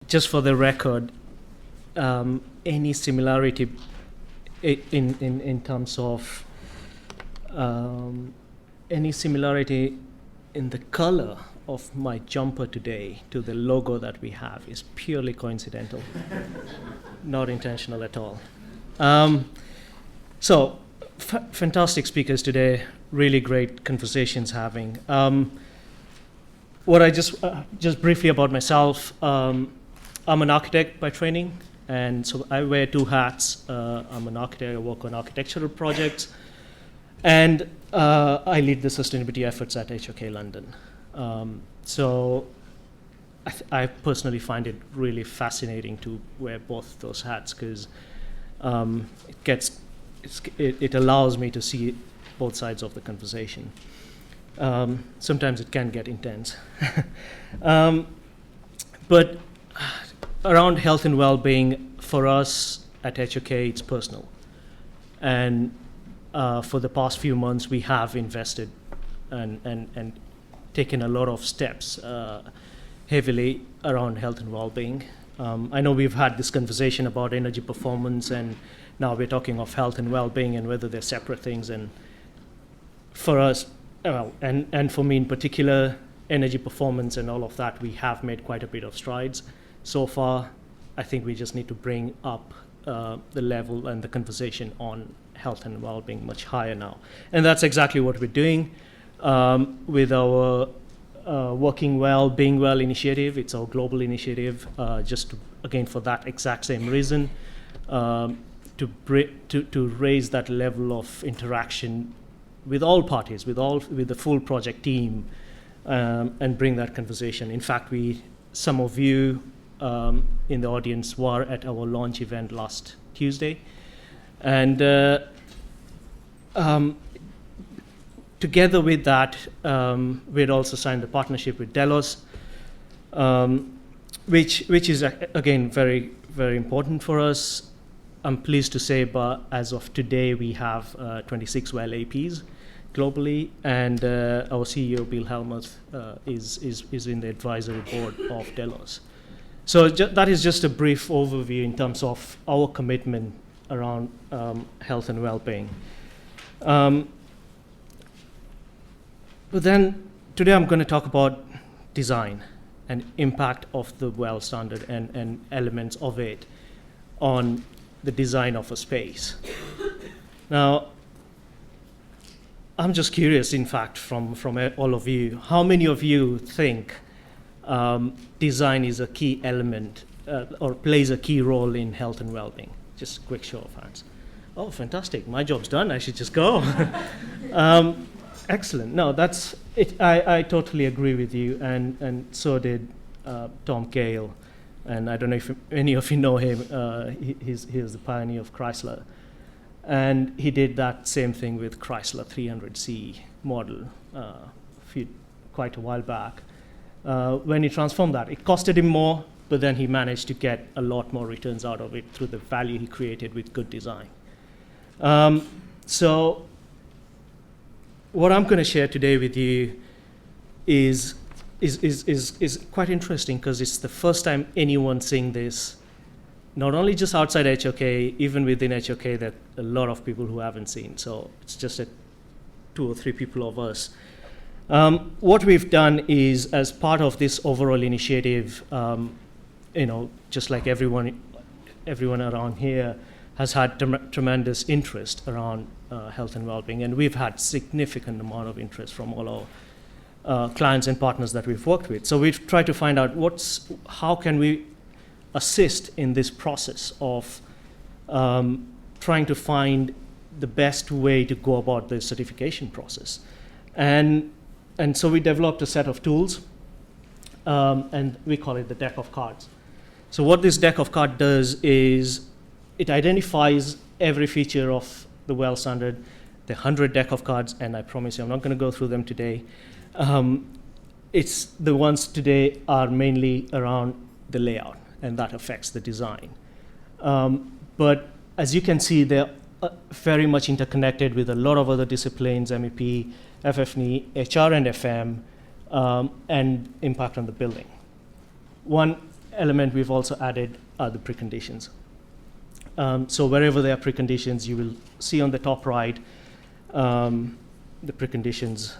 just for the record, any similarity in terms of any similarity in the color of my jumper today to the logo that we have is purely coincidental, not intentional at all. So, fantastic speakers today, really great conversations having. What I just briefly about myself, I'm an architect by training, and so I wear two hats. I'm an architect, I work on architectural projects, and I lead the sustainability efforts at HOK London. So I personally find it really fascinating to wear both those hats because it allows me to see both sides of the conversation. Sometimes it can get intense. But around health and well-being, for us at HOK, it's personal. And for the past few months, we have invested and taken a lot of steps heavily around health and well-being. I know we've had this conversation about energy performance, and now we're talking of health and well-being and whether they're separate things. And for us, and for me in particular, energy performance and all of that, we have made quite a bit of strides so far. I think we just need to bring up the level and the conversation on health and well-being much higher now. And that's exactly what we're doing with our Working Well, Being Well initiative. It's our global initiative, just to, again, for that exact same reason, to raise that level of interaction with all parties, with the full project team, and bring that conversation. In fact, some of you in the audience were at our launch event last Tuesday, and together with that, we had also signed a partnership with Delos, which is again very, very important for us. I'm pleased to say, but as of today, we have 26 well APs globally, and our CEO Bill Helmuth is in the advisory board of Delos. So that is just a brief overview in terms of our commitment around health and well-being. But then today I'm going to talk about design and impact of the WELL standard and elements of it on the design of a space. Now, I'm just curious, in fact, from all of you, how many of you think design is a key element or plays a key role in health and well-being? Just a quick show of hands. Oh, fantastic. My job's done. I should just go. Excellent. No, that's it. I totally agree with you, and so did Tom Gale. And I don't know if any of you know him. He's the pioneer of Chrysler. And he did that same thing with Chrysler 300C model quite a while back. When he transformed that, it costed him more, but then he managed to get a lot more returns out of it through the value he created with good design. So what I'm going to share today with you is quite interesting because it's the first time anyone's seeing this, not only just outside HOK, even within HOK, that a lot of people who haven't seen. So it's just 2 or 3 people of us. What we've done is, as part of this overall initiative, just like everyone around here has had tremendous interest around health and well-being, and we've had significant amount of interest from all our clients and partners that we've worked with. So we've tried to find out how can we assist in this process of trying to find the best way to go about the certification process. And so we developed a set of tools, and we call it the deck of cards. So what this deck of cards does is it identifies every feature of the WELL standard, the 100 deck of cards, and I promise you I'm not going to go through them today. It's the ones today are mainly around the layout, and that affects the design. But as you can see, they're very much interconnected with a lot of other disciplines, MEP, FF&E, HR and FM, and impact on the building. element we've also added are the preconditions. So wherever there are preconditions, you will see on the top right, the preconditions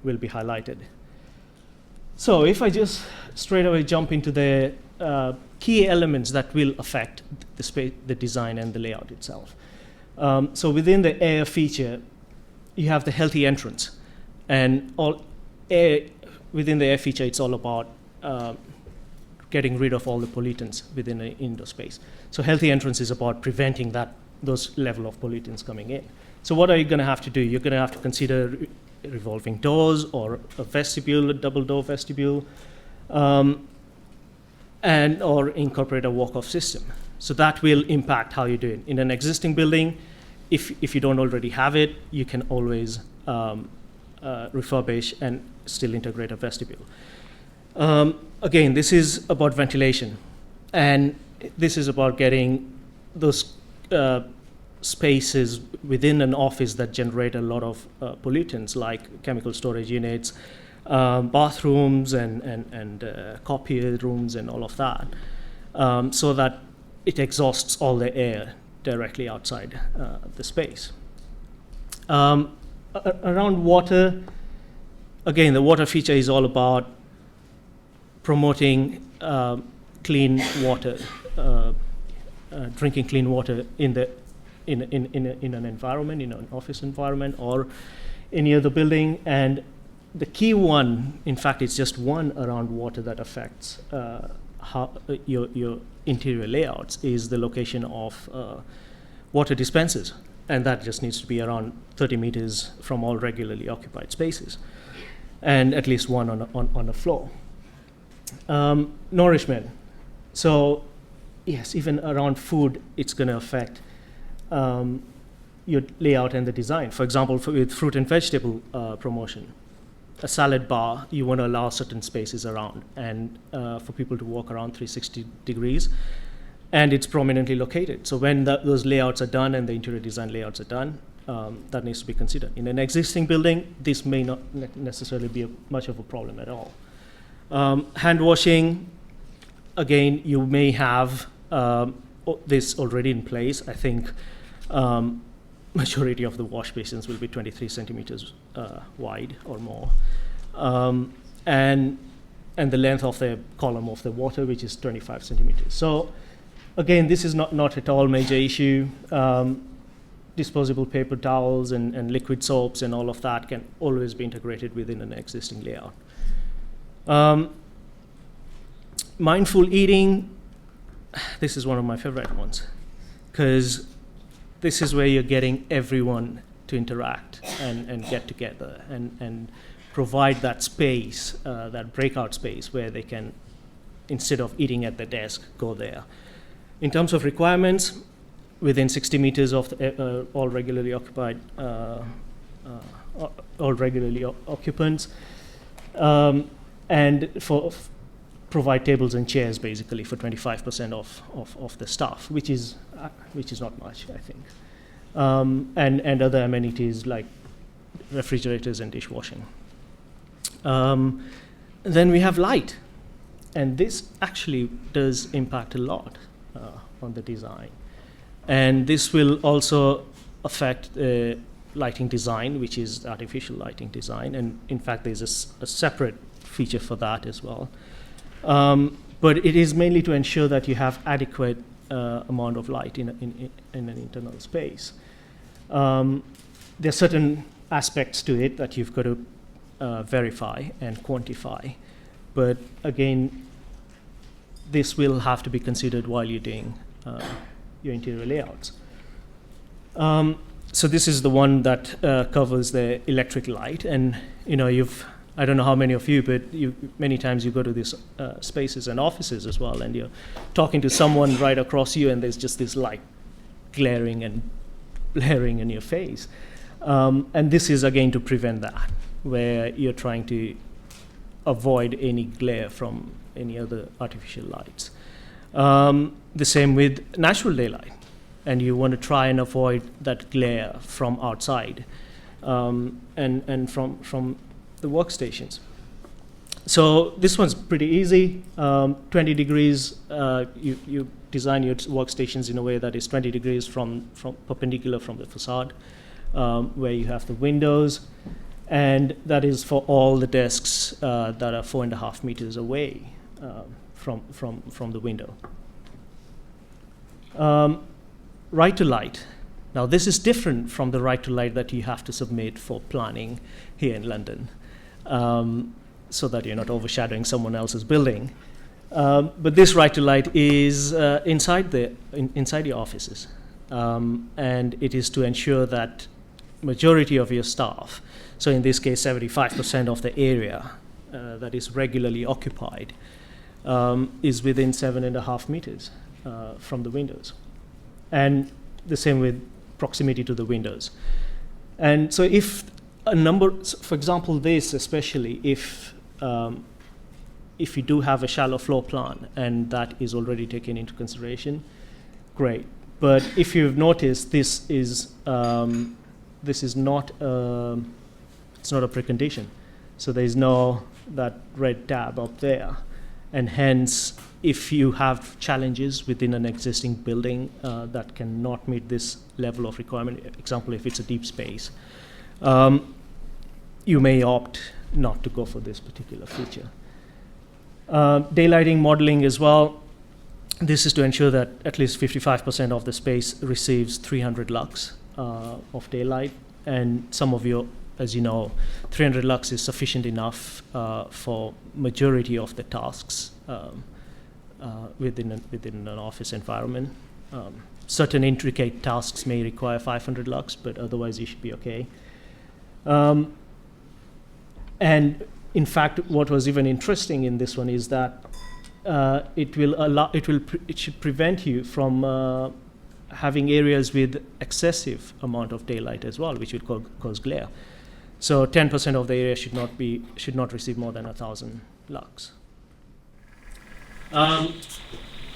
will be highlighted. So if I just straight away jump into the key elements that will affect the space, the design and the layout itself. So within the air feature, you have the healthy entrance, and all air within the air feature, it's all about getting rid of all the pollutants within an indoor space. So healthy entrance is about preventing those level of pollutants coming in. So what are you going to have to do? You're going to have to consider revolving doors or a vestibule, a double door vestibule, and or incorporate a walk-off system. So that will impact how you do it. In an existing building, if you don't already have it, you can always refurbish and still integrate a vestibule. Again, this is about ventilation, and this is about getting those spaces within an office that generate a lot of pollutants, like chemical storage units, bathrooms, and copier rooms, and all of that, so that it exhausts all the air directly outside the space. Around water, again, the water feature is all about promoting clean water, drinking clean water in an environment, in an office environment or any other building. And the key one, in fact, it's just one around water that affects how your interior layouts, is the location of water dispensers. And that just needs to be around 30 meters from all regularly occupied spaces, and at least one on a floor. Nourishment. So yes, even around food, it's going to affect your layout and the design. For example, with fruit and vegetable promotion, a salad bar, you want to allow certain spaces around, and for people to walk around 360 degrees, and it's prominently located. So when those layouts are done and the interior design layouts are done, that needs to be considered. In an existing building, this may not necessarily be much of a problem at all. Hand washing, again, you may have this already in place. I think majority of the wash basins will be 23 centimeters wide or more, and the length of the column of the water, which is 25 centimeters. So again, this is not at all major issue. Disposable paper towels and liquid soaps and all of that can always be integrated within an existing layout. Mindful eating, this is one of my favorite ones, because this is where you're getting everyone to interact and get together and provide that space, that breakout space where they can, instead of eating at the desk, go there. In terms of requirements, within 60 meters of the, all regularly occupied, all regularly occupants, and provide tables and chairs basically for 25% of the staff, which is not much, I think, and other amenities like refrigerators and dishwashing. Then we have light, and this actually does impact a lot on the design, and this will also affect lighting design, which is artificial lighting design, and in fact there's a separate feature for that as well. But it is mainly to ensure that you have adequate amount of light in an internal space. There are certain aspects to it that you've got to verify and quantify, but again, this will have to be considered while you're doing your interior layouts. So this is the one that covers the electric light, and I don't know how many of you, but many times you go to these spaces and offices as well, and you're talking to someone right across you, and there's just this light glaring and blaring in your face. And this is again to prevent that, where you're trying to avoid any glare from any other artificial lights. The same with natural daylight, and you want to try and avoid that glare from outside and from the workstations. So this one's pretty easy. 20 degrees, you design your workstations in a way that is 20 degrees from perpendicular from the facade, where you have the windows. And that is for all the desks that are 4.5 meters away from the window. Right to light. Now this is different from the right to light that you have to submit for planning here in London, so that you're not overshadowing someone else's building. But this right to light is inside your offices, and it is to ensure that majority of your staff, so in this case 75% of the area that is regularly occupied, is within 7.5 meters from the windows, and the same with proximity to the windows. And so if a number, for example, this especially, if you do have a shallow floor plan and that is already taken into consideration, great. But if you've noticed, this is not it's not a precondition. So there is no that red tab up there, and hence, if you have challenges within an existing building that cannot meet this level of requirement, example, if it's a deep space, you may opt not to go for this particular feature. Daylighting modeling as well. This is to ensure that at least 55% of the space receives 300 lux of daylight, and some of you, as you know, 300 lux is sufficient enough for majority of the tasks within an office environment. Certain intricate tasks may require 500 lux, but otherwise you should be okay. And in fact, what was even interesting in this one is that it should prevent you from having areas with excessive amount of daylight as well, which would cause glare. So 10% of the area should not receive more than 1,000 lux.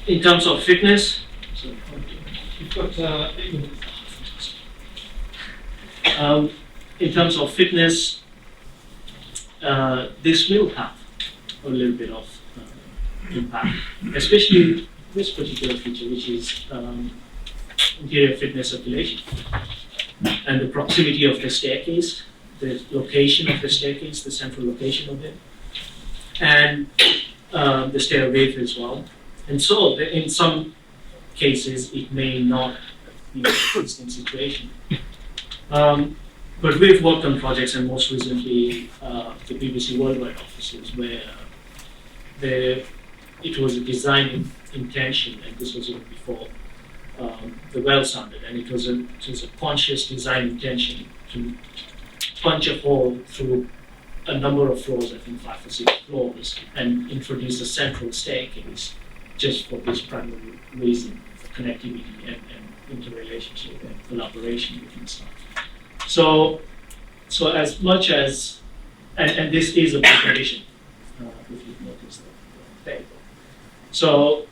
In terms of fitness, you've got in terms of fitness, this will have a little bit of impact, especially this particular feature, which is interior fitness circulation, and the proximity of the staircase, the location of the staircase, the central location of it, and the stair width as well. And so, in some cases, it may not be a consistent situation. But we've worked on projects, and most recently the BBC Worldwide offices, where it was a design intention, and this was even before the well standard, and it was a conscious design intention to punch a hole through a number of floors, I think 5 or 6 floors, and introduce a central staircase just for this primary reason, for connectivity and interrelationship and collaboration between staff. So as much as, and this is a precondition, if you've noticed the table. So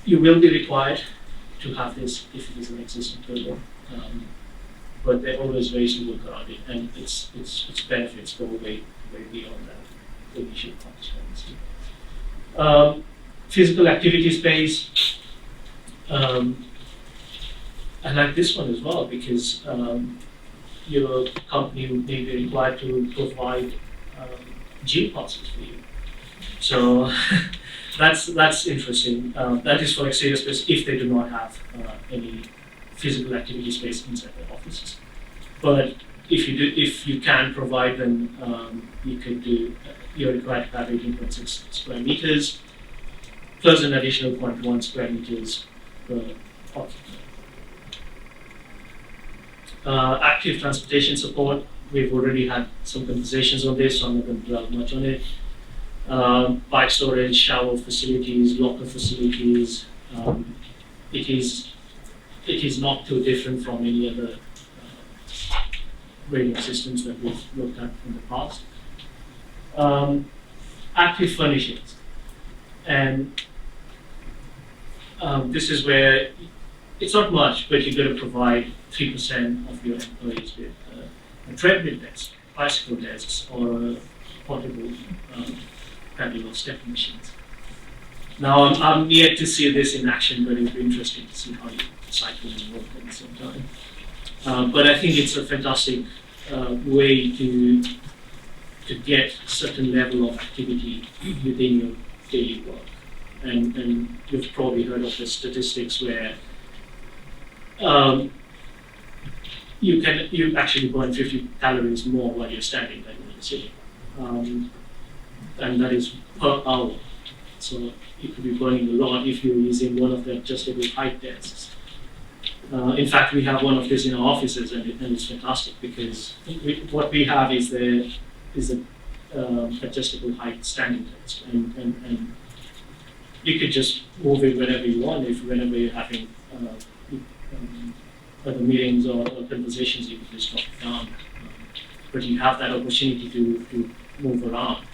you will be required to have this if it is an existing building, but there are always ways to work around it, and its benefits go way beyond that initial constraints. Physical activity space. I like this one as well because your company may be required to provide gym passes for you. So that's interesting. That is for exterior space if they do not have any physical activity space inside their offices. But if you can provide them, you could do. You're required to have 18.6 square meters plus an additional 0.1 square meters per occupant. Active transportation support, we've already had some conversations on this, so I'm not going to dwell much on it. Bike storage, shower facilities, locker facilities. It is not too different from any other rating systems that we've looked at in the past. Active furnishings, and this is where it's not much, but you've got to provide 3% of your employees with a treadmill desk, bicycle desks, or portable paddle step machines. Now, I'm yet to see this in action, but it'll be interesting to see how you cycle and work at the same time. But I think it's a fantastic way to get a certain level of activity within your daily work. And you've probably heard of the statistics where you actually burn 50 calories more while you're standing than when you're sitting. And that is per hour. So you could be burning a lot if you're using one of the adjustable height desks. In fact, we have one of these in our offices, and it's fantastic because what we have is a adjustable height standing desk, and you could just move it whenever you want. Whenever you're having other meetings or conversations, you could just drop it down. But you have that opportunity to move around.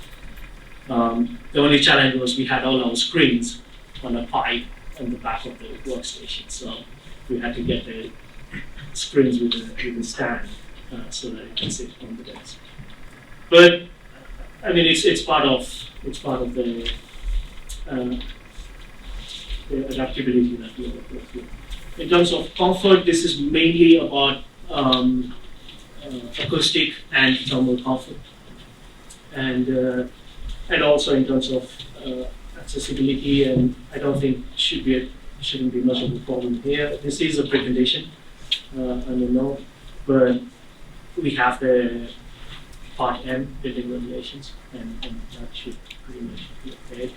The only challenge was we had all our screens on a pipe on the back of the workstation, so we had to get the screens with the stand so that it can sit on the desk. But I mean, it's part of the adaptability that we are through. In terms of comfort, this is mainly about acoustic and thermal comfort, and also in terms of accessibility. And I don't think shouldn't be much of a problem here. This is a precondition, I don't know, but we have the Part M building regulations, and that should pretty much be okay.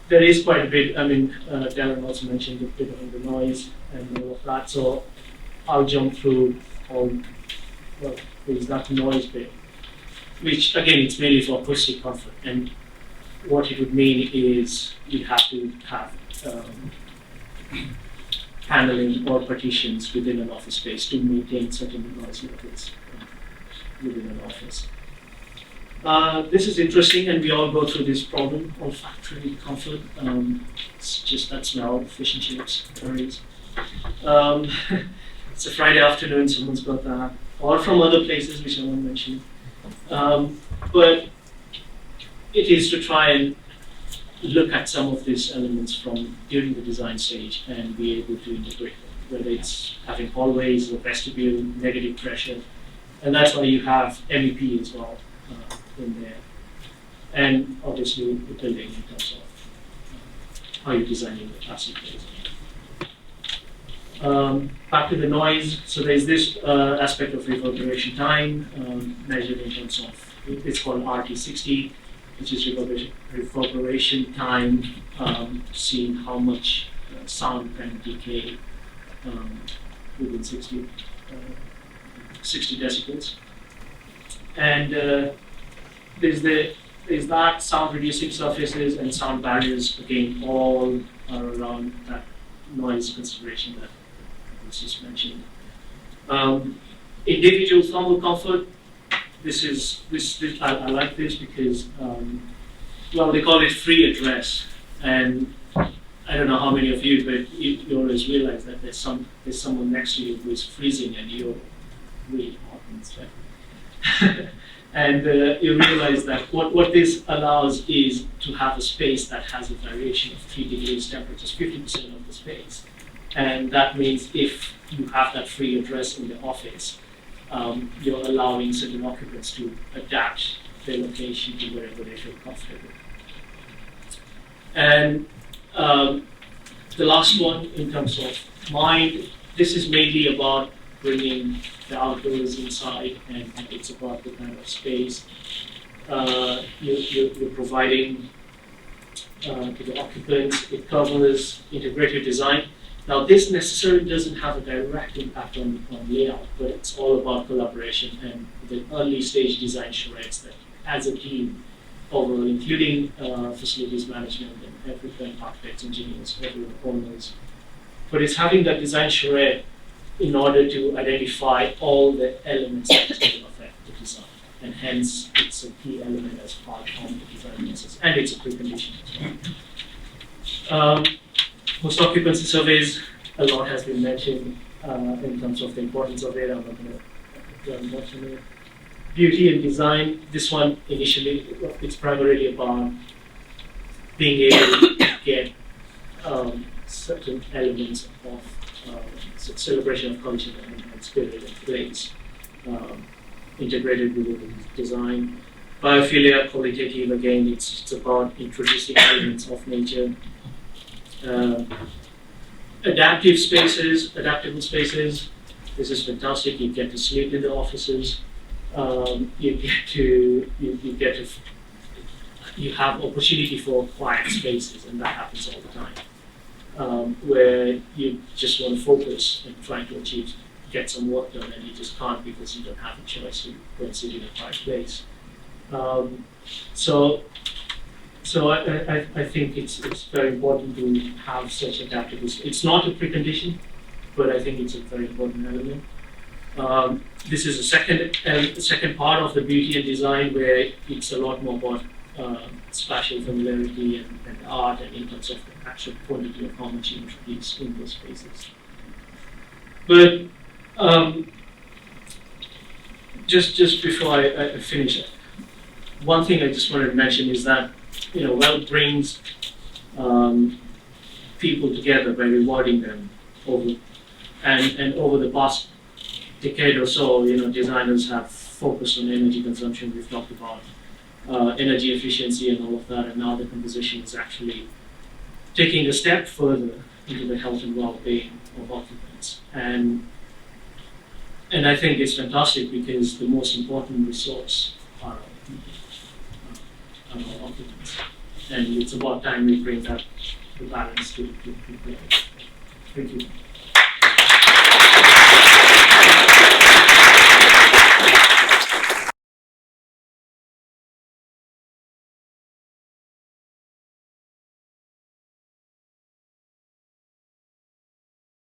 There is quite a bit. I mean, Darren also mentioned a bit of the noise and all of that. So I'll jump through all. Well, there's that noise bit, which again, it's mainly for acoustic comfort. And what it would mean is you have to have paneling or partitions within an office space to maintain certain noise levels within an office. This is interesting, and we all go through this problem, olfactory comfort. It's just that smell, fish and chips, curries. It's a Friday afternoon, someone's got that. Or from other places, which I won't mention. But it is to try and look at some of these elements from during the design stage and be able to integrate them, whether it's having hallways or vestibule, negative pressure. And that's why you have MEP as well in there. And obviously the building in terms of how you're designing the classic place. Back to the noise. So there's this aspect of reverberation time measured in terms of, it's called RT60, which is reverberation time, seeing how much sound can decay within 60 decibels. And there's that sound reducing surfaces and sound barriers, again, all are around that noise consideration that was just mentioned. Individual thermal comfort. I like this because, well, they call it free address, and I don't know how many of you, but you always realize that there's someone next to you who is freezing and you're really hot and sweaty. And you realize that what this allows is to have a space that has a variation of 3 degrees temperatures, 50% of the space. And that means if you have that free address in the office, you're allowing certain occupants to adapt their location to wherever they feel comfortable. And the last one, in terms of mind, this is mainly about bringing the outdoors inside, and it's about the kind of space you're providing to the occupants. It covers integrated design. Now, this necessarily doesn't have a direct impact on layout, but it's all about collaboration and the early stage design charrettes that, as a team, overall, including facilities management and everything, architects, engineers, everyone, owners. But it's having that design charrette in order to identify all the elements that will affect the design. And hence, it's a key element as part of the design process, and it's a precondition as well. Most occupancy surveys, a lot has been mentioned in terms of the importance of it. I'm not going to dwell much on it. beauty and design, this one initially, it's primarily about being able to get certain elements of celebration of culture and spirit and place integrated within the design. Biophilia, qualitative, again, it's about introducing elements of nature. Adaptable spaces, this is fantastic. You get to sleep in the offices. You have opportunity for quiet spaces, and that happens all the time, where you just want to focus and try to get some work done, and you just can't because you don't have a choice to go and sit in a quiet place. So I think it's very important to have such adaptable. It's not a precondition, but I think it's a very important element. This is a second part of the beauty and design, where it's a lot more about spatial familiarity and art, and in terms of the actual quantity of how much you introduce in those spaces. But just before I finish, one thing I just wanted to mention is that Well brings people together by rewarding them over the past decade or so. Designers have focused on energy consumption. We've talked about energy efficiency and all of that, and now the composition is actually taking a step further into the health and well-being of occupants. And I think it's fantastic, because the most important resource are our occupants. And it's about time we bring that balance to play. Thank you.